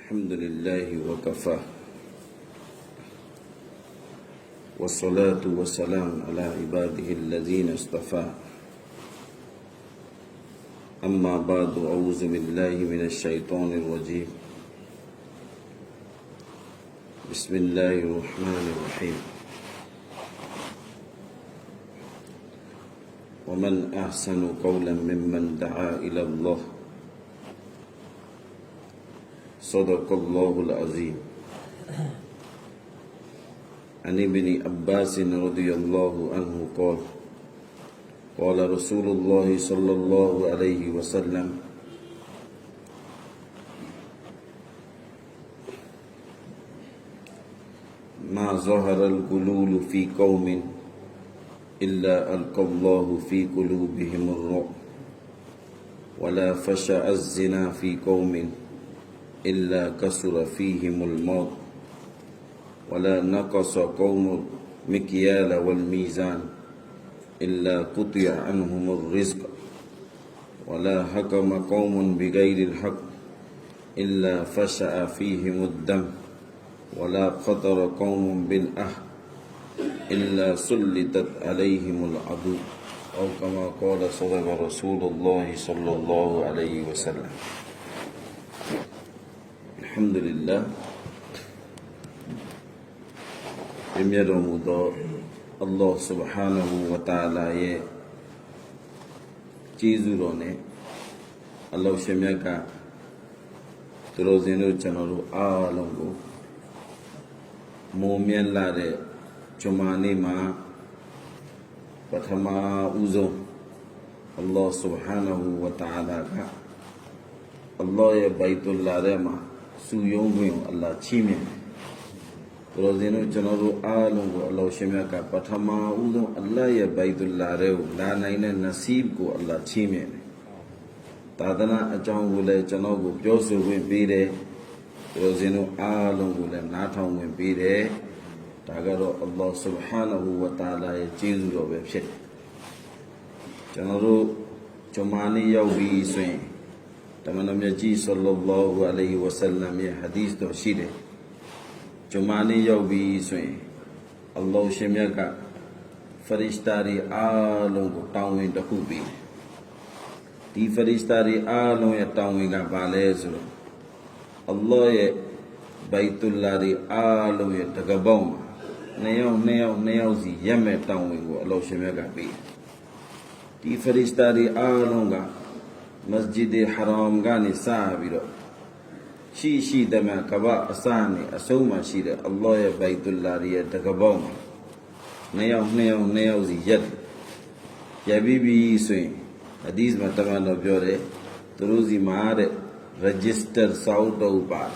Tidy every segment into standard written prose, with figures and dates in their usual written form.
الحمد لله وكفى والصلاة والسلام على عباده الذين اصطفى أما بعد أعوذ بالله من الشيطان الرجيم بسم الله الرحمن الرحيم ومن أحسن قولا ممن دعا إلى الله صدق الله العظيم عن ابن عباس رضي الله عنه قال قال رسول الله صلى الله عليه وسلم ما ظهر الغلول في قوم إلا ألقى الله في قلوبهم الرعب ولا فشع الزنا في قوم إلا كسر فيهم الموت ولا نقص قوم المكيال والميزان إلا قطع عنهم الرزق ولا حكم قوم بغير الحق إلا فشع فيهم الدم ولا خطر قوم بالأهل إلا سلطت عليهم العدو أو كما قال صدق رسول الله صلى الله عليه وسلم الحمد لله Allah subhanahu wa ta'ala ရဲ့ကျေးဇူးတော်နဲ့အလောရှင်မြတ်ကသူတော်စင်တို့ကျွန်တော်တို့အားလုံးကိုမိုးမြတ်လာတဲ့ဂျမာနေ့မှာပထမဦးဆုံး Allah subhanahu wa ta'ala က Allah ရဲ့ဘိုက်တုလာထဲမှာစုယုံခွင့်ကို Allah ချီးမြှင့်တယ်သူတော်စင်တို့ကျွန်တော်တို့အားလုံးကို Allah ရှင်မြတ်ကပထမဦးဆုံး Allah ရဲ့ဘိုက်တုလာထဲကိုလာနိုင်တဲ့ nasiib ကို Allah ချီးမြှင့်တယ်သာသနာအကြောင်းကိုလည်းကျွန်တော်ကိုပြောဆိုခွင့်ပေးတယ်သူတော်စင်တို့အားလုံးကိုလည်းနားထောင်ခွင့်ပေးတယ်ဒါကတော့ Allah subhanahu wa ta'ala ရဲ့ကျေးဇူးတော်ပဲဖြစ်တယ်ကျွန်တော်တို့ဂျမာနေ့ရောက်ပြီဆိုရင်တမန်တော်မြတ်ကြီး sallallahu alayhi wa sallam ရဲ့ hadith တော်ရှိတယ်ဂျမာနေ့ရောက်ပြီဆိုရင် Allah ရှင်မြတ်ကဖရစ်တာတွေအားလုံးကိုတောင်းဝင်တစ်ခုပေးတယ်ဒီဖရစ်တာတွေအားလုံးရဲ့တောင်းဝင်ကဘာလဲဆိုတော့ Allah ရဲ့ဘိုက်တုလာတွေအားလုံးရဲ့တကပောက်မှာနှစ်ယောက်စီရက်မဲ့တောင်းဝင်ကို Allah ရှင်မြတ်ကပေးတယ်ဒီဖရစ်တာတွေအားလုံးကMasjid al-Haram ကနေစပြီးတော့ရှိတမန်ကဘာအစနဲ့အဆုံးမှာရှိတဲ့ Allah ရဲ့ဘိုက်တုလာရဲ့တကပောက်မှာနှစ်ယောက်စီရက်ပြီးပြီဆိုရင် hadith မှာတမန်တော်ပြောတယ်သူတို့စီမှာတဲ့ register စာအုပ်တော့ပါတယ်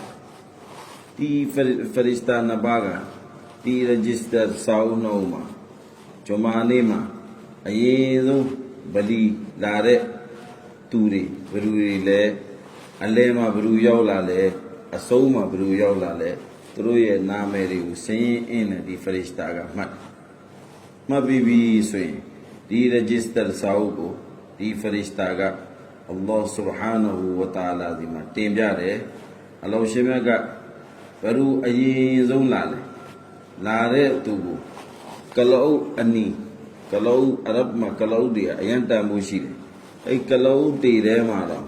ဒီဖရစ်တာနဘာကဒီ register စာအုပ်နှုတ်မှာဂျမာနေ့မှာအရင်ဆုံးဗလီလာတဲ့သူတွေဘယ်သူတွေလဲအလဲမှာဘယ်သူရောက်လာလဲအဆုံးမှာဘယ်သူရောက်လာလဲသူတို့ရဲ့နာမည်တွေကိုစင်းအင်းနဲ့ဒီဖရစ်တာကမှတ်ပြီးပြီဆိုရင်ဒီ register စာအုပ်ကိုဒီဖရစ်တာက Allah subhanahu wa ta'ala ဒီမှာတင်ပြတယ်အလောရှင်မြတ်ကဘယ်သူအရင်ဆုံးလာလဲလာတဲ့သူကိုကလောအနီကလောအရဗ်မှာကလောတွေအရင်တန်ဖို့ရှိတယ်အဲ့ကလောတေထဲမှာတော့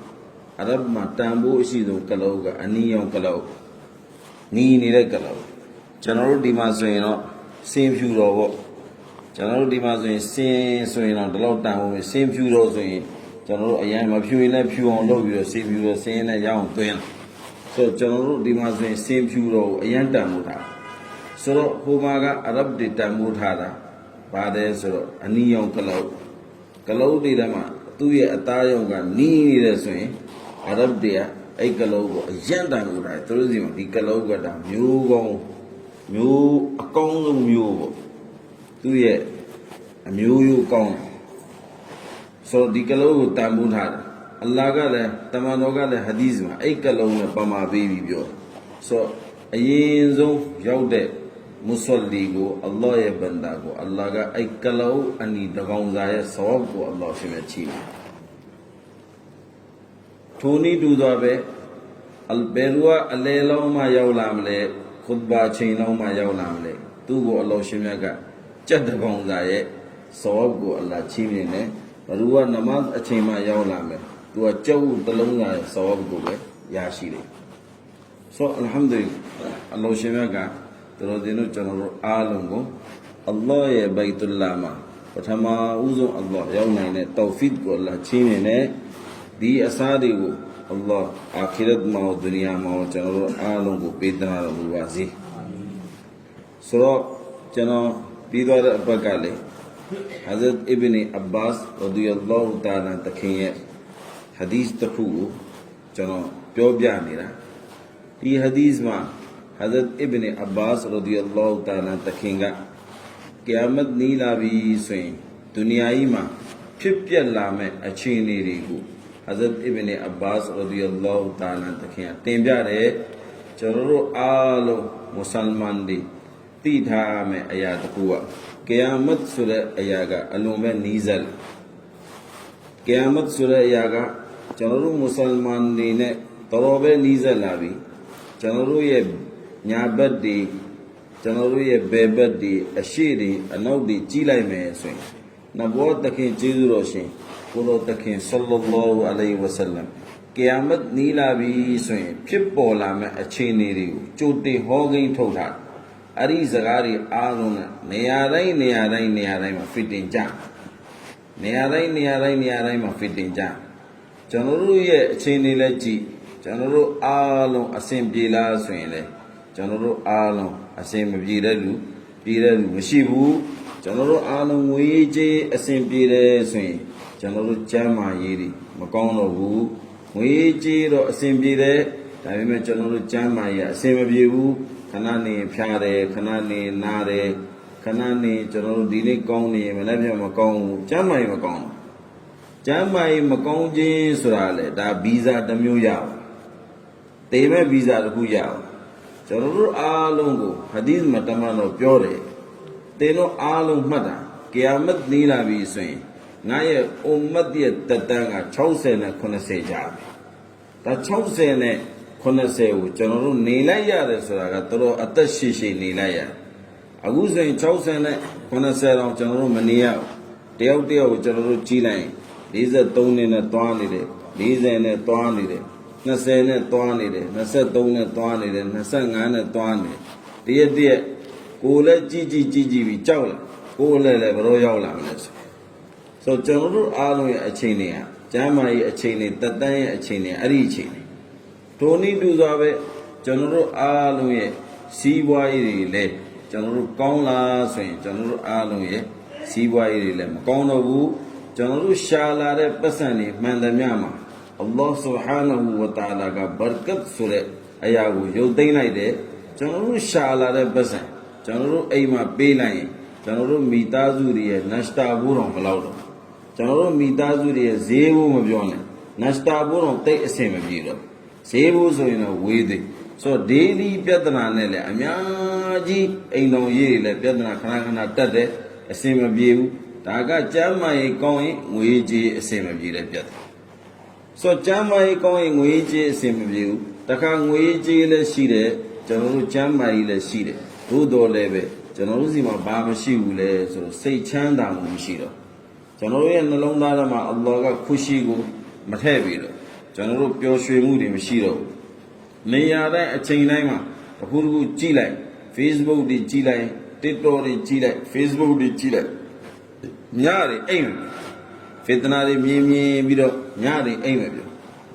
အရဗ်မှာတန်ဖို့အရှိဆုံးကလောကအနီရောင်ကလောနီးနေတဲ့ကလောကျွန်တော်တို့ဒီမှာဆိုရင်တော့စင်ဖြူတော်ပေါ့ကျွန်တော်တို့ဒီမှာဆိုရင်စင်ဆိုရင်တော့ဒီလောက်တန်ဖို့စင်ဖြူတော်ဆိုရင်ကျွန်တော်တို့အရင်မဖြူရင်လည်းဖြူအောင်လုပ်ပြီးတော့စင်ဖြူတော်စင်နဲ့ရအောင်သွင်းဆိုတော့ကျွန်တော်တို့ဒီမှာဆိုရင်စင်ဖြူတော်ကိုအရင်တန်ဖို့ထားဆိုတော့ဟိုမှာကအရဗ်တွေတန်ဖို့ထားတာပါတယ်ဆိုတော့အနီရောင်ကလောတွေထဲမှာသူ့ရဲ့အသားရောင်ကနီးနေတယ်ဆိုရင်အရဗ်တွေကအဲ့ကလောကိုအရင်တန်ဖို့ထားသူတို့စီမှာဒီကလောကတာမျိုးအကောင်းဆုံးမျိုးပေါ့သူ့ရဲ့အမျိုးရိုးကောင်းဆိုတော့ဒီကလောကိုတန်ဖိုးထားတယ်အလ္လာဟ်ကလည်းတမန်တော်ကလည်း hadith မှာအဲ့ကလောနဲ့ပမာပေးပြီးပြောဆိုတော့အရင်ဆုံးရောက်တဲ့မုဆလီကို Allah ရဲ့ဘန္တာကို Allah ကအဲ့ကလောအနီတကောင်စာရဲ့သဝတ်ကို Allah ရှင်မြတ်ချီးတယ်ထိုနည်းတူသောပဲ Al-Berua Aleloma Yaulamle, Khutba Chainoma Yaulamle, Tugo Aloshimaka, Chatagongzaye, Sawabgo Allah Chimine, Rua Namaz Achima Yaulame, to a Chow Talunga Sawabgo, Yashiri. So Alhamdulillah, Aloshimaka, the Rodino General Alongo, Allah Baitulama, Patama Uzo Allah, Yaunane, Tawfid Allah Chimine, Di Asadigo. Allah akhirat mao dunya mao chano alon ko pedna ra wasi so chano pidwa bakale Hazrat Ibn Abbas radiyallahu ta'ala takhin ye hadith takhu chano pyo pya nira di hadith ma Hazrat Ibn Abbas radiyallahu ta'ala takhin ga qiyamat ni la bi so yin dunyayi ma phit pyat la me achin ni ri ko Hazrat Ibn Abbas radiyallahu ta'ala takhiya tinpya de chano alo Musalman di ti tha me aya taku wa Qiyamat so de aya ga alon me nizal Qiyamat so de aya ga chano Musalman di ne toro be nizal la bi chano ye nya bat di chano ye be bat di ashi di anaw di ji lai me so yin na bo takhin jesu ro shin Kuro takhin sallallahu alayhi wa sallam Qiyamat nila bi so yin phit paw la me achin ni ri ko chotin ho gain thok tha ari saga ri aalon na neya dai ma fitin ja neya dai ma fitin ja chano ru ye achin ni le ji chano ru aalon asin pi la so yin le chano ru aalon asin ma pi de lu mashi bu chano ru aalon ngwe je asin pi de so yin Channel Chama Yiri, Macono Wu, Wiji or Assembly, Diamond Channel Chama, same view, Kanani, Piare, Kanani, Nare, Kanani, Channel Dini Koni, Manavia Macon, Chama Macon. Chama Maconji Surale, da Biza the Muya. They may visa the Huya. Channel Alongo, Hadith Matamano Pure. They know Along Mada, Kiamat Nila be saying. Naya Ummadia Tatanga, Chausen and Conaseja. The Chausen and Conase, General Nilaya, the Saragatoro, Atashishi Nilaya. Agusen Chausen, Conasera, General Mania, Deoteo, General Chile. These are Tony and Twanide, these and a Twanide, Nasen and Twanide, Naseton and Twanide, Nasan and Twanide. Dear, Kula Gigi Chow, Kula Royal. So chano alo ya achine ya chama ya achine tatan ya achine ari achine Tony du zabe chano alo ya sibwa yi le chano kaung la so yin chano alo ya sibwa yi le ma kaung do bu chano sha la de pasan ni man da mya ma Allah subhanahu wa ta'ala ka barkat so le aya ko yau tain lai de chano sha la de pasan chano ai ma pe lai chano mitazu ri ya nashta bu rong malaw do Chano Midazuri Zebu Mabione, Nasta Bono take a same of you. Zebu so in a way. So daily Piadana Nele, Amiaji, ain't no ye, let Piadana Kanakana Tate, a same of you. Taga Jamai going, Wiji, a same of you, let Piat. So Jamai going, Wiji, a same of you. Takang Wiji, let Shide, Chano Jamai, let Shide. Udo Leve, Chanosima Baba Shule, so say Chanda Mushido. Chano and the long Dama, Allah Kushigo, Matevido, Chano Pio Shrimudi Mashiro. Mayada a Chainama, a Huru Chile, Facebook di Chile, Tito di Chile, Facebook di Chile. Nyari aim. Fitnari Mimi Vido, Nyari aim.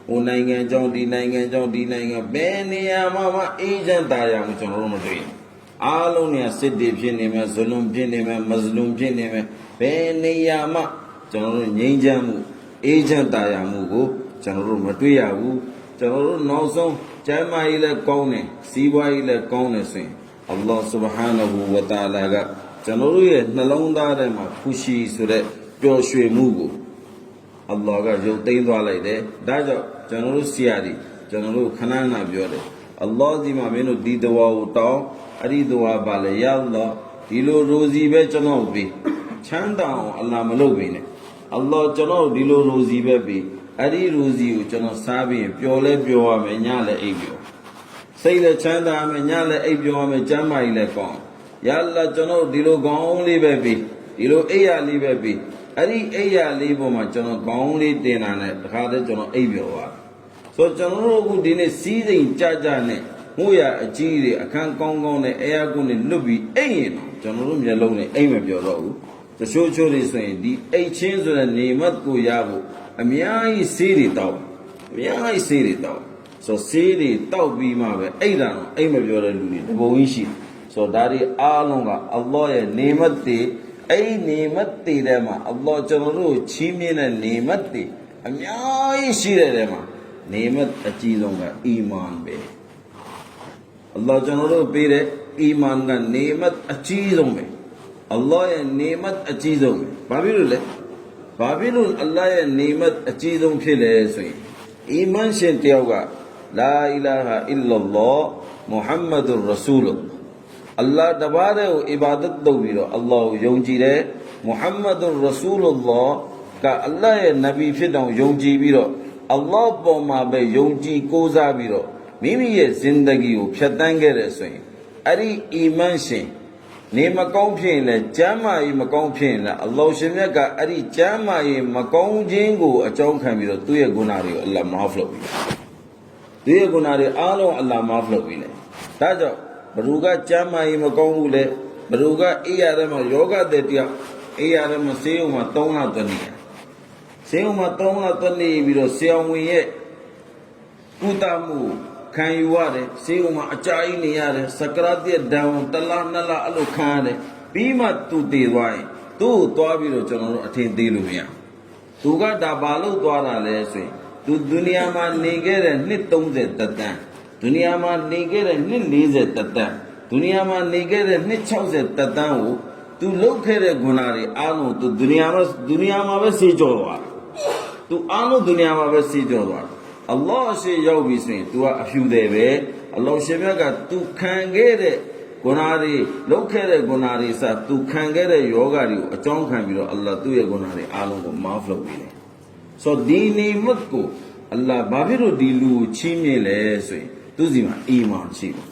O Nanga John D. Nanga, Benia Mama, agent Diam Chano. Alonia said the Pinema, Zulum Pinema, Muslim Pinema. Beniyama, General Ninjamu, Agent Diamugo, General Matuyabu, General Nozo, Jamaila Kone, Siwaila Kone Sing, Allah subhanahu wa ta'ala, General Nalonda Dema, Pushi Sure, Joshua Mugu, Allah got your day like that, Daja, General Siadi, General Kanana Biore, Allah di Mamino Didawa Utao, Aridoa Bale Yalla, Dilo Rosi Bechanobi. Chanda Allah Malovine. Allah Chano Dilo Rosi Baby, အဲ့ဒီရိုစီကိုကျွန်တော်စားပြီးပျော်လဲပျော်ရမယ်ညလည်းအိပ်ပျော်စိတ်လည်းချမ်းသာမယ်ညလည်းအိပ်ပျော်ရမယ်ကျမ်းမာကြီးလည်းကောင်းရလာကျွန်တော်ဒီလိုကောင်းလေးပဲပြီးဒီလိုအိပ်ရလေးပဲပြီးအဲ့ဒီအိပ်ရလေးပေါ်မှာကျွန်တော်ကောင်းလေးတင်တာနဲ့တခါတည်းကျွန်တော်အိပ်ပျော်သွားဆိုကျွန်တော်တို့အခုဒီနေ့စီးစိမ်ကြကြနဲ့ငို့ရအကြီးတွေအခန်းကောင်းကောင်းနဲ့အဲယာကွန်းနဲ့လွတ်ပြီးအိပ်ရင်တော့ကျွန်တော်တို့မျက်လုံးနဲ့အိပ်မပျော်တော့ဘူးတချို့ချို့တွေဆိုရင်ဒီအိတ်ချင်းဆိုတဲ့နေမတ်ကိုရဖို့အများကြီးဆေးတွေတောက်အများကြီးဆေးတွေတောက်ဆိုဆေးတွေတောက်ပြီးမှပဲအိတ်တာတော့အိတ်မပြောတဲ့လူတွေတပုံကြီးရှိဆိုဒါတွေအားလုံးကအလ္လာဟ်ရဲ့နေမတ်တွေအဲ့ဒီနေမတ်တွေထဲမှာအလ္လာဟ်ကျွန်တော်တို့ချီးမြှင့်တဲ့နေမတ်တွေအများကြီးရှိတဲ့ထဲမှာနေမတ်အကြီးဆုံးကအီမန်ပဲအလ္လာဟ်ကျွန်တော်တို့ပေးတဲ့အီမန်ကနေမတ်အကြီးဆုံးပဲအလ္လာဟ်ရဲ့နေမတ်အကြီးဆုံးဘာဖြစ်လို့လဲဘာဖြစ်လို့အလ္လာဟ်ရဲ့နေမတ်အကြီးဆုံးဖြစ်လဲဆိုရင်အီမန်ရှင်တယောက်ကလာအီလာဟာအီလ္လာလ္လာဟ်မုဟမ္မဒ်ရဆူလ်အလ္လာဟ်တပါးတဲ့ကိုအီဘာဒတ်လုပ်ပြီးတော့အလ္လာဟ်ကိုယုံကြည်တယ်မုဟမ္မဒ်ရဆူလ္လာကအလ္လာဟ်ရဲ့နဗီဖြစ်တောင်ယုံကြည်ပြီးတော့အလ္လာဟ်ပေါ်မှာပဲယုံကြည်ကိုးစားပြီးတော့မိမိရဲ့ဇင်ဒဂီကိုဖြတ်တန်းခဲ့တယ်ဆိုရင်အဲ့ဒီအီမန်ရှင်နေမကောင်းဖြစ်ရင်လည်းကျမ်းမာရေးမကောင်းဖြစ်ရင်လည်းအလ္လာဟ်ရှင်မြတ်ကအဲ့ဒီကျမ်းမာရေးမကောင်းခြင်းကိုအကြောင်းခံပြီးတော့သူ့ရဲ့ဂုဏတွေကိုအလ္လာဟ်မာဖ်လုပ်ပြီးသူ့ရဲ့ဂုဏတွေအားလုံးအလ္လာဟ်မာဖ်လုပ်ပြီးလေဒါကြောင့်ဘ누구ကကျမ်းမာရေးမကောင်းဘူးလေဘ누구ကအေးရတယ်မှာယောဂတဲ့တရားအေးရတယ်မှာဆေးရုံမှာ3လသွန်းနေဆေးရုံမှာ3လသွန်းနေပြီးတော့ဆရာဝန်ရဲ့ကုသမှုခံယူရတယ်ဆေးဥမှာအကြာကြီးနေရတယ်စကရတ်ရဲ့ဓာတ်တလားနှစ်လားအဲ့လိုခံရတယ်ပြီးမှသူတည်သွားရင်သူ့ကိုသွားပြီးတော့ကျွန်တော်တို့အထင်သေးလို့မရသူကဒါဘာလို့သွားတာလဲဆိုရင်သူဒုနီယာမှာနေခဲ့တဲ့နှစ်30တသန်းဒုနီယာမှာနေခဲ့တဲ့နှစ်40တသန်းဒုနီယာမှာနေခဲ့တဲ့နှစ်60တသန်းကိုသူလုတ်ခဲ့တဲ့ဂုဏတွေအားလုံးသူဒုနီယာမှာပဲစေကြောသွားသူအားလုံးဒုနီယာမှာပဲစေကြောသွားအလ္လာဟ်ရှိရောက်ပြီဆိုရင် तू ကအဖြူတယ်ပဲအလ္လာဟ်ရှင်မြတ်က तू ခံခဲ့တဲ့ဂုဏတွေလောက်ခဲ့တဲ့ဂုဏတွေစ तू ခံခဲ့တဲ့ယောဂတွေကိုအကြောင်းခံပြီးတော့အလ္လာဟ်သူ့ရဲ့ဂုဏတွေအားလုံးကိုမာဖ်လုပ်ပြီးတယ်ဆိုတော့ဒီနေမတ်ကိုအလ္လာဟ်ဘာဖြစ်လို့ဒီလူကိုချီးမြှင့်လဲဆိုရင်သူစီမှာအီမန်ရှိတယ်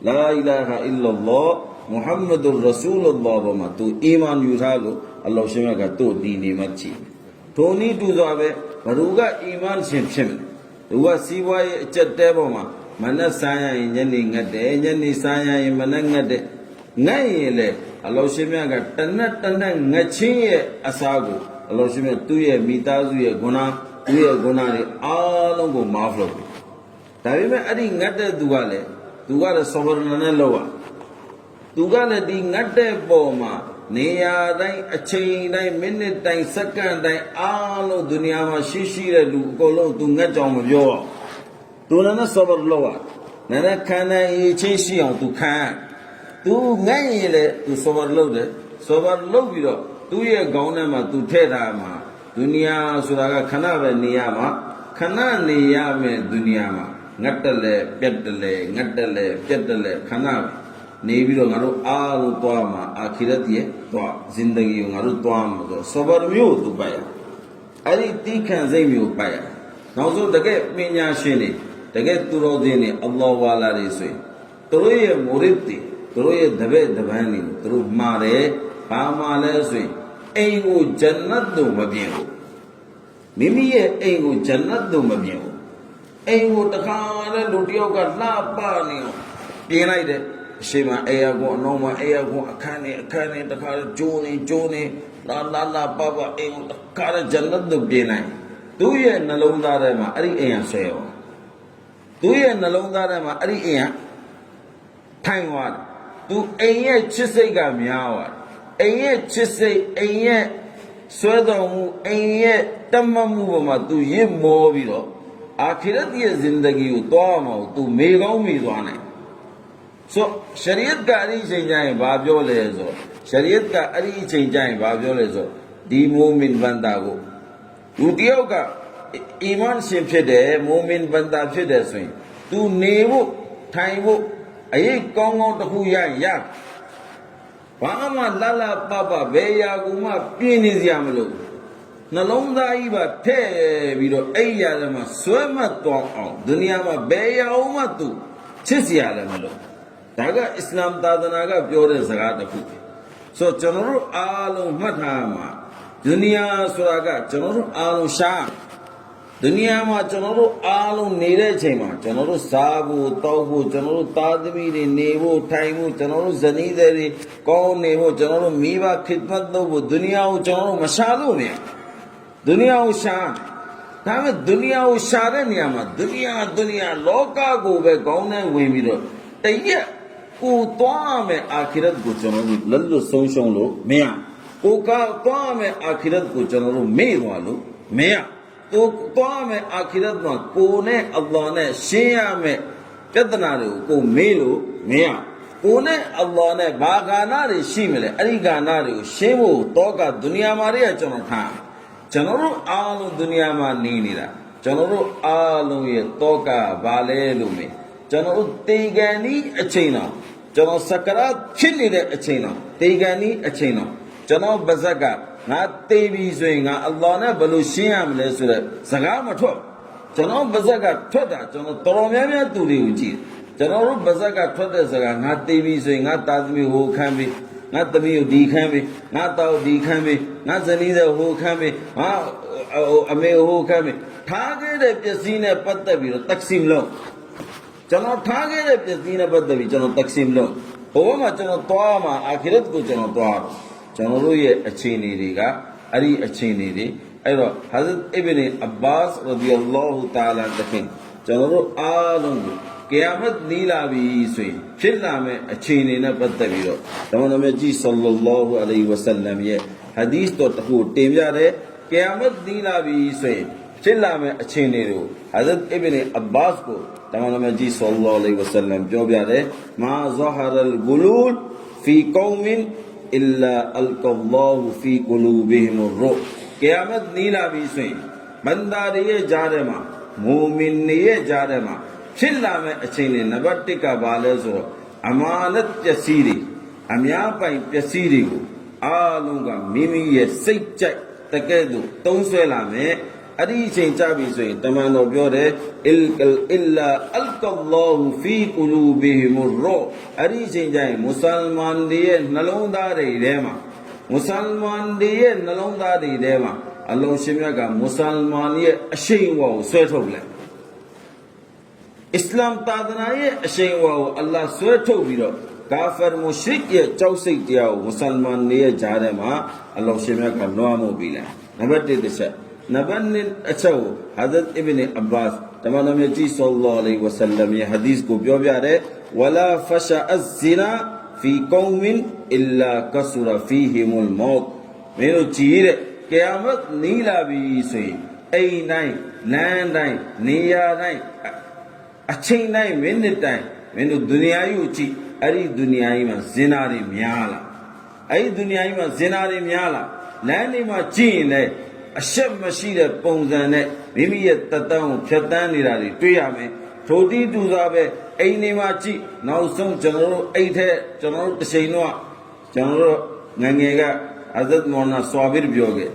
လာအီလာဟာအီလ္လာလ္လာဟ်မုဟမ္မဒ်ရဆူလ္လာဟ်ဘာမှာ तू အီမန်ယူထားလို့အလ္လာဟ်ရှင်မြတ်ကသူ့ဒီနေမတ်ချီးထိုနည်းတူစွာပဲဘ누구ကအီမန်ရှင်ဖြစ်မလဲသူကစီးပွားရေးအကျက်တဲပေါ်မှာမနက်စားရရင်ညနေငတ်တယ်ညနေစားရရင်မနက်ငတ်တယ်ငတ်ရင်လေအလ္လာဟ်ရှင်မြတ်ကတနက်ငတ်ချင်းရဲ့အစားကိုအလ္လာဟ်ရှင်မြတ်သူ့ရဲ့မိသားစုရဲ့ဂုဏသူ့ရဲ့ဂုဏတွေအားလုံးကိုမာဖ်လုပ်တယ်ဒါပေမဲ့အဲ့ဒီငတ်တဲ့သူကလည်းဆဘရနဲ့လောက်သူကလည်းဒီငတ်တဲ့ပေါ်မှာနေရာတိုင်းအချိန်တိုင်းမိနစ်တိုင်းစက္ကန့်တိုင်းအားလုံးဒုနီယာမှာရှိတဲ့လူအကုန်လုံးသူငတ်ကြောင်မပြောအောင်သူလည်းဆဘရလောက်နဲ့ခံနိုင်ရေးချင်းရှိအောင်သူခံသူငတ်ရင်လေသူဆဘရလုပ်တယ်ဆဘရလုပ်ပြီးတော့သူ့ရဲ့ခေါင်းထဲမှာသူထည့်ထားမှာဒုနီယာဆိုတာကခဏပဲနေရမှာခဏနေရမယ်ဒုနီယာမှာငတ်တယ်လေပြတ်တယ်လေငတ်တယ်လေပြတ်တယ်လေခဏနေပြီးတော့ငါတို့အားလုံးသွားမှာအာခိရတ်ရဲ့သွားဇင်ဒဂီကိုငါတို့သွားမှာဆိုဆဘရမျိုးသူပိုက်ရအဲ့ဒီတိခံစိတ်မျိုးပိုက်ရနောက်ဆုံးတကယ်ပညာရှင်တွေတကယ်သူတော်စင်တွေအလ္လာဟ်ဝါလာတွေဆိုရင်သူတို့ရဲ့မူရစ်တွေသူတို့ရဲ့တပည့်တပန်းတွေသူတို့မှားတယ်ဘာမှလဲဆိုရင်အိမ်ကိုဂျန်နတ်တို့မပြင်ဘူးမိမိရဲ့အိမ်ကိုဂျန်နတ်တို့မပြင်ဘူးအိမ်ကိုတခါလဲလူတယောက်ကလှပနေအောင်ပြင်လိုက်တယ်အရှိမအေယာကွန်အနောမအေယာကွန်အခန်းနေတခါကျိုးနေလာပပအိမ်တခါဂျန်နတ်တို့ပြင်လိုက်သူ့ရဲ့နှလုံးသားထဲမှာအဲ့ဒီအိမ်ရဆွဲရောသူ့ရဲ့နှလုံးသားထဲမှာအဲ့ဒီအိမ်ကထိုင်သွားသူအိမ်ရဲ့ချစ်စိတ်ကများသွားအိမ်ရဲ့ချစ်စိတ်အိမ်ရဲ့ဆွဲတော်မူအိမ်ရဲ့တတ်မှတ်မှုပေါ်မှာသူရစ်မောပြီးတော့အာခိရတ်ရဲ့ဇင်ဒဂီကိုတွားမှာကိုသူမေကောင်းမေသွားနိုင်ဆိုရှရီယတ်ကအဲ့ဒီအချိန်ကျရင်ဘာပြောလဲဆိုရှရီယတ်ကအဲ့ဒီအချိန်ကျရင်ဘာပြောလဲဆိုဒီမိုမင်ဘန္တာကိုလူတယောက်ကအီမန်ရှင်ဖြစ်တယ်မိုမင်ဘန္တာဖြစ်တယ်ဆိုရင်သူနေဖို့ထိုင်ဖို့အရေးကောင်းတစ်ခုရဘာမှလပဘယ်ရာကူမှပြင်းနေစရာမလို နှလုံးသားကြီးပါထဲ့ပြီးတော့အဲ့ရတဲ့မှာဆွဲမှတ်သွားအောင်ဒုနီယာမှာဘယ်ရောက်မှသူချစ်စရာလည်းမလိုဒါကအစ္စလာမ်သာသနာကပြောတဲ့စကားတစ်ခုဆိုတော့ကျွန်တော်တို့အားလုံးမှတ်ထားမှာဒုနီယာဆိုတာကကျွန်တော်တို့အားလုံးရှားဒုနီယာမှာကျွန်တော်တို့အားလုံးနေတဲ့အချိန်မှာကျွန်တော်တို့စားဖို့တောက်ဖို့ကျွန်တော်တို့သားသမီးတွေနေဖို့ထိုင်ဖို့ကျွန်တော်တို့ဇနီးတွေကောင်းနေဖို့ကျွန်တော်တို့မိဘခစ်မတ်လုပ်ဖို့ဒုနီယာကိုကျွန်တော်တို့မရှာလို့မရဒုနီယာကိုရှာဒါပေမဲ့ဒုနီယာကိုရှာတဲ့နေရာမှာဒုနီယာလောကကိုပဲကောင်းတဲ့ဝင်ပြီးတော့တရက်ကိုသွားမယ်အာခိရတ်ကိုကျွန်တော်တို့လက်လွတ်ဆုံးရှုံးလို့မရကိုကသွားမယ်အာခိရတ်ကိုကျွန်တော်တို့မေ့သွားလို့မရကိုသွားမယ်အာခိရတ်မှာကိုနဲ့အလ္လာဟ်နဲ့ရှင်းရမယ်ပြဿနာတွေကိုကိုမေ့လို့မရကိုနဲ့အလ္လာဟ်နဲ့ဘာကာနာတွေရှိမလဲအဲ့ဒီကာနာတွေကိုရှင်းဖို့တော့ကဒုနီယာမှာတွေကကျွန်တော်ထားကျွန်တော်တို့အားလုံးဒုနီယာမှာနေနေတာကျွန်တော်တို့အားလုံးရဲ့တော့ကဘာလဲလို့မေးကျွန်တော်တို့တေကန်ဤအချိန်တော်ကျွန်တော်စကရတ်ဖြစ်နေတဲ့အချိန်တော်တေကန်ဤအချိန်တော်ကျွန်တော်ဗဇက်ကငါတေးပြီဆိုရင်ငါအလ္လာဟ်နဲ့ဘယ်လိုရှင်းရမလဲဆိုတော့စကားမထွက်ကျွန်တော်ဗဇက်ကထွက်တာကျွန်တော်တော်များများသူတွေကိုကြည့်ကျွန်တော်တို့ဗဇက်ကထွက်တဲ့စကားငါတေးပြီဆိုရင်ငါတာသမီဟိုခမ်းပြီငါသမီးကိုဒီခမ်းပြီငါတောက်ဒီခမ်းပြီငါဇနီးတဲ့ဟိုခမ်းပြီဟာအမေဟိုခမ်းပြီထားခဲ့တဲ့ပစ္စည်းနဲ့ပတ်သက်ပြီးတော့တက်ဆီမလို့ကျွန်တော်ထားခဲ့တဲ့ပစ္စည်းနဲ့ပတ်သက်ပြီးကျွန်တော်တက်ဆီမလို့ဘဝမှာကျွန်တော်သွားမှာအာခိရတ်ကိုကျွန်တော်သွားတော့ကျွန်တော်တို့ရဲ့အခြေအနေတွေကအဲ့ဒီအခြေအနေတွေအဲ့တော့ Hazrat Ibn Abbas radiyallahu ta'ala တခင်ကျွန်တော်တို့အားလုံးကိုကယာမတ်နီးလာပြီဆိုရင်ဖြစ်လာမဲ့အခြေအနေနဲ့ပတ်သက်ပြီးတော့ဓမ္မတော်မြတ်ကြီးဆလ္လာလာဟူအလိုင်ဝါဆလမ်ရဲ့ဟာဒီစ်တော်တစ်ခုတင်ပြတဲ့ကယာမတ်နီးလာပြီဆိုရင်ဖြစ်လာမဲ့အခြေအနေတွေကို Hazrat Ibn Abbas ကိုဓမ္မတော်မြတ်ကြီးဆလ္လာလာဟူဝါဆလမ်ပြောပြတယ်မာဇဟရလ်ဂူလူလ်ဖီကောမင်အီလာအလ်ကလ္လာဟူဖီကူလူဘီဟင်ရူကယာမတ်နီးလာပြီဆိုရင်ဘန္တာတွေရဲ့ကြားထဲမှာမူမင်တွေရဲ့ကြားထဲမှာဖြစ်လာမဲ့အချိန်နဲ့နံပါတ်1ကဘာလဲဆိုတော့အမာနတ်ပစ္စည်းတွေအများပိုင်ပစ္စည်းတွေကိုအားလုံးကမိမိရဲ့စိတ်ကြိုက်တကယ်လို့တုံးဆွဲလာမယ်အဲ့ဒီအချိန်ကြပြီဆိုရင်တမန်တော်ပြောတယ်အီလာအလ်ကလ္လာဟူဖီကူလူဘီဟီမရူအဲ့ဒီအချိန်ကျရင်မွတ်စလမန်တွေရဲ့နှလုံးသားတွေထဲမှာမွတ်စလမန်တွေရဲ့နှလုံးသားတွေထဲမှာအလုံးရှင်မြတ်ကမွတ်စလမန်ရဲ့အရှိန်အဝါကိုဆွဲထုတ်လိုက်အစ္စလာမ်သာသနာရဲ့အရှိန်အဝါကိုအလ္လာဟ်ဆွဲထုတ်ပြီးတော့ကာဖာမုရှရစ်ရဲ့ကြောက်စိတ်တရားကိုမွတ်စလမန်တွေရဲ့ကြားထဲမှာအလ္လာဟ်ရှင်မြတ်ကလွှမ်းမိုးပြီးလိုက်နံပါတ်1တစ်ချက်နံပါတ်2အချက်ကိုဟာဇတ်အစ်ဘင်အဘာစ်တမန်တော်မြတ်ကြီးဆလ္လာလာဟူအလိုင်ဝါဆလမ်ရဲ့ဟာဒီစ်ကိုပြောပြတယ်ဝလာဖရှာအဇ်ဇီနာဖီကောမင်အီလာကဆူရာဖီဟီမုလ်မောတ်မင်းတို့ကြည်တဲ့ကယာမတ်နီးလာပြီဆိုရင်အိမ်တိုင်းလမ်းတိုင်းနေရာတိုင်းအချိန်တိုင်းမိနစ်တိုင်းမင်းတို့ဒုနီယာကြီးကိုကြည့်အဲ့ဒီဒုနီယာကြီးမှာဇင်နာတွေများလာအဲ့ဒီဒုနီယာကြီးမှာဇင်နာတွေများလာလမ်းတွေမှာကြည့်ရင်လည်းအရှက်မရှိတဲ့ပုံစံနဲ့မိမိရဲ့တတန်းကိုဖြတ်တန်းနေတာတွေတွေ့ရမယ်ထိုတိတူစားပဲအိမ်တွေမှာကြည့်နောက်ဆုံးကျွန်တော်တို့အိတ်ထဲကျွန်တော်တို့တစ်ချိန်တော့ကျွန်တော်တို့ငငယ်ကအဇတ်မော်နာဆွာဘီပြောခဲ့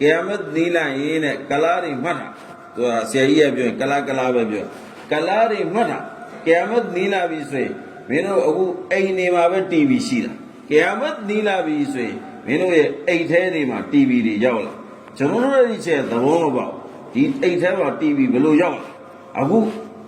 ကယာမတ်နီးလာရင်နဲ့ကလာတွေမှတ်တာသူကဆရာကြီးကပြောရင်ကလာပဲပြောကလာတွေမှတ်တာကယာမတ်နီးလာပြီဆိုရင်မင်းတို့အခုအိမ်တွေမှာပဲ TV ရှိတာကယာမတ်နီးလာပြီဆိုရင်မင်းတို့ရဲ့အိတ်ထဲတွေမှာ TV တွေရောက်လာကျွန်တော်တို့ရဲ့ဒီချက်သဘောမပေါက်ဒီအိတ်ထဲမှာ TV ဘယ်လိုရောက်လာအခု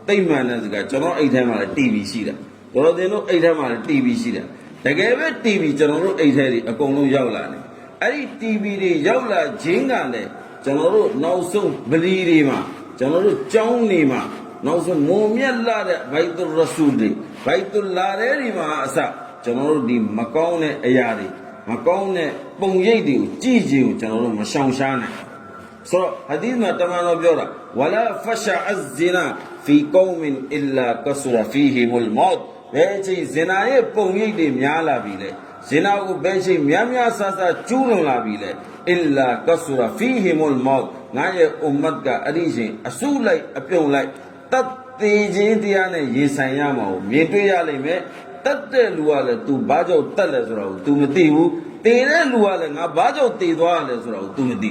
တိတ်မှန်တဲ့စကားကျွန်တော်အိတ်ထဲမှာလည်း TV ရှိတာတော်တင်တို့အိတ်ထဲမှာလည်း TV ရှိတာတကယ်ပဲ TV ကျွန်တော်တို့အိတ်ထဲတွေအကုန်လုံးရောက်လာတယ်အဲ့ဒီ TV တွေရောက်လာခြင်းကလည်းကျွန်တော်တို့နောက်ဆုံးဗလီတွေမှာကျွန်တော်တို့ကျောင်းတွေမှာနောက်ဆုံးမုံမြတ်လာတဲ့ဘိုက်တူရဆူလ်တွေဘိုက်တူလာတဲ့ဒီမှာအစကျွန်တော်တို့ဒီမကောင်းတဲ့အရာတွေမကောင်းတဲ့ပုံရိပ်တွေကိုကြည့်ခြင်းကိုကျွန်တော်တို့မရှောင်ရှားနိုင်ဆိုတော့ဟာဒီသ်မှာတမန်တော်ပြောတာဝလာဖရှာအဇ်ဇီနာဖီကောမင်အီလာကဆူရာဖီဟီမုလ်မောတ်ဘယ်ချိန်ဇင်နာရဲ့ပုံရိပ်တွေများလာပြီလေဇင်နာကိုဘယ်ချိန်များများဆဆကျူးလွန်လာပြီလေအီလာကဆူရာဖီဟီမုလ်မောတ်ငါရဲ့အွမ်မတ်ကအဲ့ဒီချိန်အစုလိုက်အပြုံလိုက်တတ်သေးခြင်းတရားနဲ့ရင်ဆိုင်ရမှာကိုမြင်တွေ့ရလိမ့်မယ်တတ်တဲ့လူကလည်း तू ဘာကြောင့်တတ်လဲဆိုတော့ तू မသိဘူးတည်တဲ့လူကလည်းငါဘာကြောင့်တည်သွားရလဲဆိုတော့ तू မသိ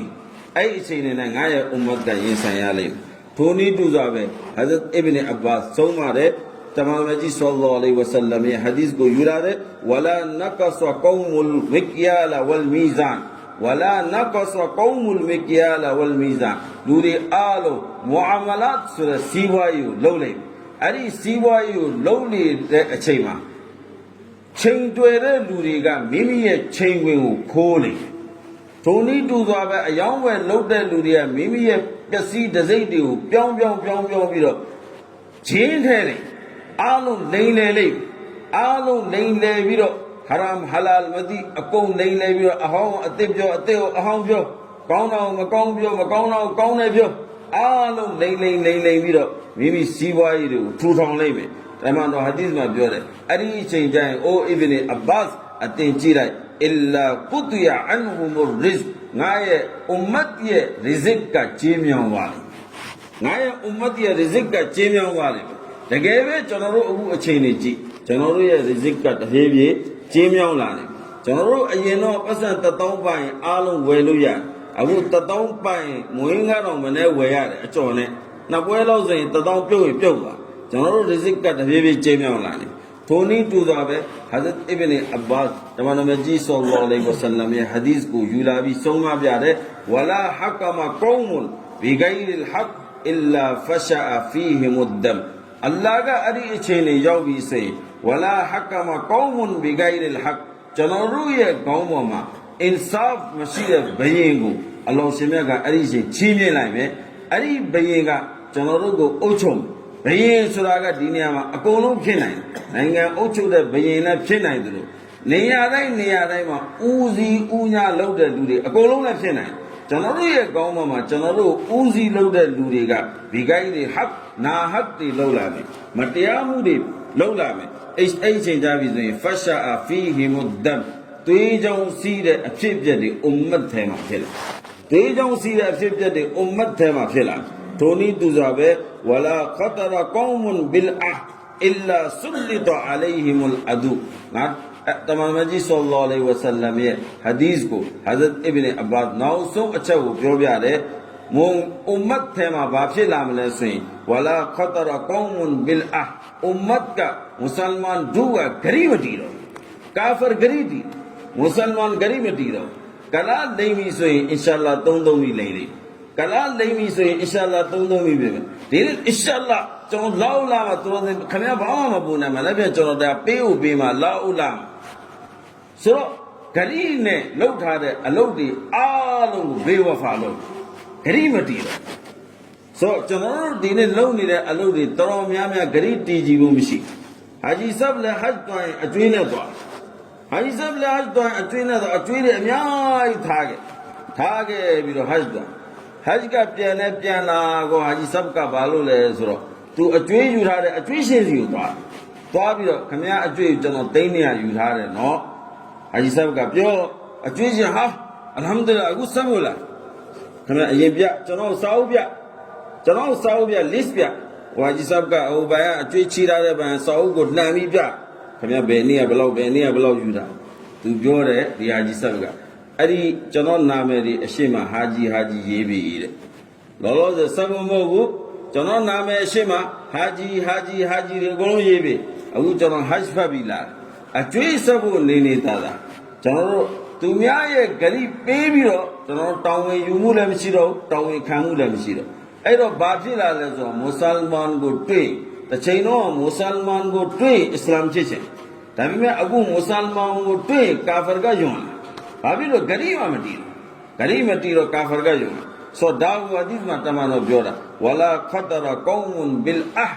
အဲ့ဒီအချိန်နဲ့ငါရဲ့အွမ်မတ်ကရင်ဆိုင်ရလိမ့်မယ်ထိုနည်းတူစွာပဲဟာဇတ်အစ်ဘင်အဘာဆုံးပါတယ်တမန်တော်ကြီးဆလ္လာလဟ်အလိုင်းဝါဆလမ်ရဲ့ဟာဒီသ်ကိုယူလာတဲ့ဝလာနကဆာကောမုလ်မကီယာလဝလ်မီဇန်ဝလာနကဆာကောမုလ်မကီယာလဝလ်မီဇန်လူတွေအားလုံးမူအာမလတ်ဆိုတဲ့စီးပွားရေးကိုလုပ်လိုက်အဲ့ဒီစီးပွားရေးကိုလုပ်နေတဲ့အချိန်မှာချိန်တွယ်တဲ့လူတွေကမိမိရဲ့ချိန်ဝင်ကိုခိုးနေထိုနည်းတူစွာပဲအယောင်းဝယ်လုပ်တဲ့လူတွေကမိမိရဲ့ပစ္စည်းတစိမ့်တွေကိုပြောင်းပြီးတော့ဂျင်းထဲနေအားလုံးလိမ်လည်လိုက်အားလုံးလိမ်လည်ပြီးတော့ဟာရမ်ဟလာလ်မသိအကုန်လိမ်လည်ပြီးတော့အဟောင်းအသစ်ပြောအသစ်ကိုအဟောင်းပြောကောင်းတော့မကောင်းပြောမကောင်းတော့ကောင်းတယ်ပြောအားလုံးလိမ်ပြီးတော့မိမိစီးပွားရေးတွေကိုထူထောင်လိုက်မယ်တမန်တော်ဟာဒီသ်မှာပြောတယ်အဲ့ဒီအချိန်ကျရင်အိုအီဘင်အဘတ်အတင်ကြည့်လိုက်အီလာကုတယာအန်ဟူမူရစ်ငါရဲ့အွမ်မတ်ရဲ့ရီဇစ်ကကျင်းမြောင်းသွားတယ်ငါရဲ့အွမ်မတ်ရဲ့ရီဇစ်ကကျင်းမြောင်းသွားတယ်တကယ်ပဲကျွန်တော်တို့အခုအချိန်နေကြည့်ကျွန်တော်တို့ရဲ့ရီဇစ်ကတဖြည်းဖြည်းကျင်းမြောင်းလာတယ်ကျွန်တော်တို့အရင်တော့ပတ်စံ1000ပိုင်အားလုံးဝယ်လို့ရတယ်အခု1000ပိုင်မွေးငါတော့မနဲ့ဝယ်ရတယ်အကျော်နဲ့နှစ်ပွဲလောက်ဆိုရင်1000ပြုတ်ရင်ပြုတ်သွားကျွန်တော်တို့ရီဇစ်ကတဖြည်းဖြည်းကျင်းမြောင်းလာတယ်ထိုနည်းတူစွာပဲဟာဇတ်အစ်ဘင်အဘာစ်တမန်တော်ကြီးဆလ္လာလဟ်အလိုင်းဝါဆလမ်ရဲ့ဟာဒီသ်ကိုယူလာပြီးဆုံးမပြတဲ့ဝလာဟကမကောမွန်ဘီဂိုင်လ်ဟက်အီလာဖရှာဖီဟီမုဒ်ဒမ်အလ္လာဟ်ကအဲ့ဒီအချိန်လေးရောက်ပြီးဆိုရင်ဝလာဟကမကောမွန်ဘီဂိုင်လ်ဟက်ကျွန်တော်တို့ရဲ့ခေါင်းပေါ်မှာအင်ဆာဖ်မရှိတဲ့ဘယင်ကိုအလောရှင်မြတ်ကအဲ့ဒီအချိန်ချီးမြှင့်လိုက်မယ်အဲ့ဒီဘယင်ကကျွန်တော်တို့ကိုအုပ်ချုပ်ဘယင်ဆိုတာကဒီနေရာမှာအကုန်လုံးဖြစ်နိုင်တယ်နိုင်ငံအုပ်ချုပ်တဲ့ဘယင်လည်းဖြစ်နိုင်တယ်လို့နေရာတိုင်းမှာဦးစီးဦးညာလုပ်တဲ့လူတွေအကုန်လုံးလည်းဖြစ်နိုင်ကျွန်တော်တို့ရဲ့ကောင်းမှာကျွန်တော်တို့ဦးစီးလုပ်တဲ့လူတွေကဘီဂိုင်းတွေဟက်နာဟက်တွေလုပ်လာမယ်မတရားမှုတွေလုပ်လာမယ်အဲ့ချိန်ကြပြီဆိုရင်ဖရှာအဖီဟီမုဒ်ဒမ်သွေးကြောင်စီးတဲ့အဖြစ်အပျက်တွေအွမ်မတ်ထဲမှာဖြစ်လာသွေးကြောင်စီးတဲ့အဖြစ်အပျက်တွေအွမ်မတ်ထဲမှာဖြစ်လာထိုနည်းတူစွာပဲဝလာခတရကောမွန်ဘီလ်အာအီလာဆုလီတအလိုင်ဟီမုလ်အဒူငါတမန်တော်ကြီးဆလ္လာလဟ်အလိုင်းဝါဆလမ်ရဲ့ဟာဒီသ်ကိုဟာဇတ်အစ်ဘင်အဘာစ်နောက်ဆုံးအချက်ကိုပြောပြတယ်မုံအွမ်မတ်ထဲမှာဘာဖြစ်လာမလဲဆိုရင်ဝလာခတရကောမွန်ဘီလ်အာအွမ်မတ်ကမွတ်စလမန်တို့ကဂရီမတီတော့ကာဖာဂရီတီမွတ်စလမန်ဂရီမတီတော့ကလာလိမ့်ပြီဆိုရင်အင်ရှာအလ္လာဟ်သုံးပြီလိမ့်လိမ့်ကလာလိမ့်ပြီဆိုရင်အင်ရှာအလ္လာဟ်သုံးပြီပဲဒီနေ့အင်ရှာအလ္လာဟ်ကျွန်တော်လောက်လာမှာသူတို့ခင်ဗျားဘာမှမပူနိုင်မှာလည်းပြန်ကျွန်တော်တရားပေးမှာလောက်လာဆိုတော့ဂရီနဲ့လှုပ်ထားတဲ့အလုပ်တွေအားလုံးကိုဘေးဝဖာလုပ်ဂရီမတီးတော့ဆိုတော့ကျွန်တော်တို့ဒီနေ့လုပ်နေတဲ့အလုပ်တွေတော်တော်များများဂရီတီးကြည့်ဖို့မရှိဟာဂျီဆပ်လည်းဟတ်သွားရင်အကျွေးနဲ့သွားဟာဂျီဆပ်လည်းဟတ်သွားရင်အကျွေးနဲ့သွားအကျွေးတွေအများကြီးထားခဲ့ပြီးတော့ဟတ်သွားဟတ်ကပြန်လာကိုဟာဂျီဆပ်ကဘာလို့လဲဆိုတော့သူအကျွေးယူထားတဲ့အကျွေးရှင်စီကိုသွားပြီးတော့ခမရအကျွေးကျွန်တော်သိန်းနေရယူထားတယ်နော်ဟာဂျီဆပ်ကပြောအကျွေးရှင်ဟာအလ်ဟမ်ဒူလ လာအခုဆက်ဖို့လားခင်ဗျအရင်ပြကျွန်တော်စာအုပ်ပြ list ပြဟိုဟာဂျီဆပ်ကဟိုဘန်ကအကျွေးချီထားတဲ့ဘန်စာအုပ်ကိုလှန်ပြီးပြခင်ဗျဘယ်နေ့ကဘယ်လောက်ယူတာသူပြောတယ်ဒီဟာဂျီဆပ်ကအဲ့ဒီကျွန်တော်နာမည်ဒီအရှိမဟာဂျီရေးပြီးတဲ့လောလောဆယ်စပ်ဖို့မဟုတ်ဘူးကျွန်တော်နာမည်အရှိမဟာဂျီတွေအကုန်လုံးရေးပြီးအခုကျွန်တော်ဟတ်ဖတ်ပြီလားအကျွေးဆက်ဖို့နေတာကျွန်တော်တို့သူများရဲ့ဂရီပေးပြီးတော့ကျွန်တော်တောင်းဝင်ယူမှုလည်းမရှိတော့တောင်းဝင်ခံမှုလည်းမရှိတော့အဲ့တော့ဘာဖြစ်လာလဲဆိုတော့မွတ်စလမန်ကိုတွေ့တစ်ချိန်တော့မွတ်စလမန်ကိုတွေ့အစ္စလာမ်ဖြစ်ခြင်းဒါပေမဲ့အခုမွတ်စလမန်ကိုတွေ့ကာဖာကယွန်ဘာဖြစ်လို့ဂရီမှမတည်တော့ကာဖာကယွန်ဆိုတော့ဒါဝါဒီမှာတမန်တော်ပြောတာဝလာခတရကောမွန်ဘီလ်အာ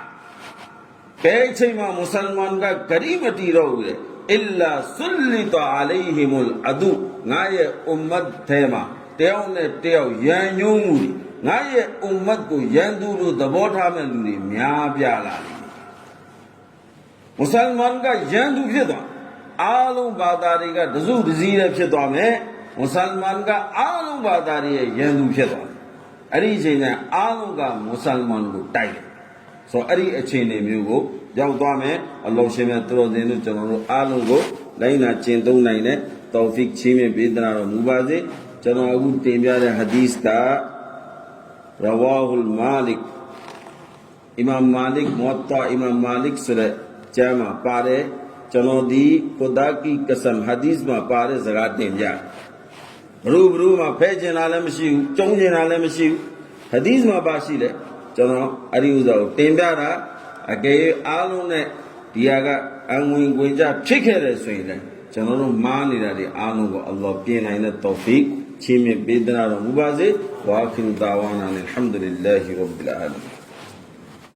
ဘယ်ချိန်မှမွတ်စလမန်ကဂရီမတည်တော့ဘူးလေအီလာဆုလီတအလိုင်ဟီမုလ်အဒူငါရဲ့အွမ်မတ်ထဲမှာတယောက်နဲ့တယောက်ရန်ညှိုးမှုတွေငါရဲ့အွမ်မတ်ကိုရန်သူလို့သဘောထားမဲ့လူတွေများပြားလာတယ်မွတ်စလမန်ကရန်သူဖြစ်သွားအားလုံးဘာသာတွေကတစုတစည်းနဲ့ဖြစ်သွားမယ်မွတ်စလမန်ကအားလုံးဘာသာတွေရဲ့ရန်သူဖြစ်သွားတယ်အဲ့ဒီအချိန်ကျအားလုံးကမွတ်စလမန်ကိုတိုက်တယ်ဆိုတော့အဲ့ဒီအခြေအနေမျိုးကိုရောက်သွားမယ်အလောရှင်မြတ်သူတော်စင်တို့ကျွန်တော်တို့အားလုံးကိုလိုင်းနာကျင့်သုံးနိုင်တဲ့တောဖစ်ချင်းမြင့်ပေးသနာတော်မူပါစေ ကျွန်တော်အခုတင်ပြတဲ့ hadith က Rawahul Malik Imam Malik Muwatta Imam Malik ဆိုတဲ့ကျမ်းမှာပါတယ်ကျွန်တော်ဒီ Khuda ki Qasam hadith မှာပါတယ်စကားတင်ပြဘလို့မှာဖဲကျင်တာလည်းမရှိဘူးကျုံးကျင်တာလည်းမရှိဘူး hadith မှာပါရှိတယ်ကျွန်တော်အဲ့ဒီဥစ္စာကိုတင်ပြတာအကယ်အားလုံးနဲ့ဒီဟာကအငဝင်ခွင်ကြဖြစ်ခဲ့တယ်ဆိုရင်လည်းကျွန်တော်တို့မားနေတာဒီအားလုံးကိုအလ္လာဟ်ပြင်နိုင်တဲ့တောဖီချီးမြှင့်ပေးသနာတော်မူပါစေဝါခိရ်ဒါဝါနာအလ်ဟမ်ဒူလ illah ရဘ်ဘီလ်အာလမင်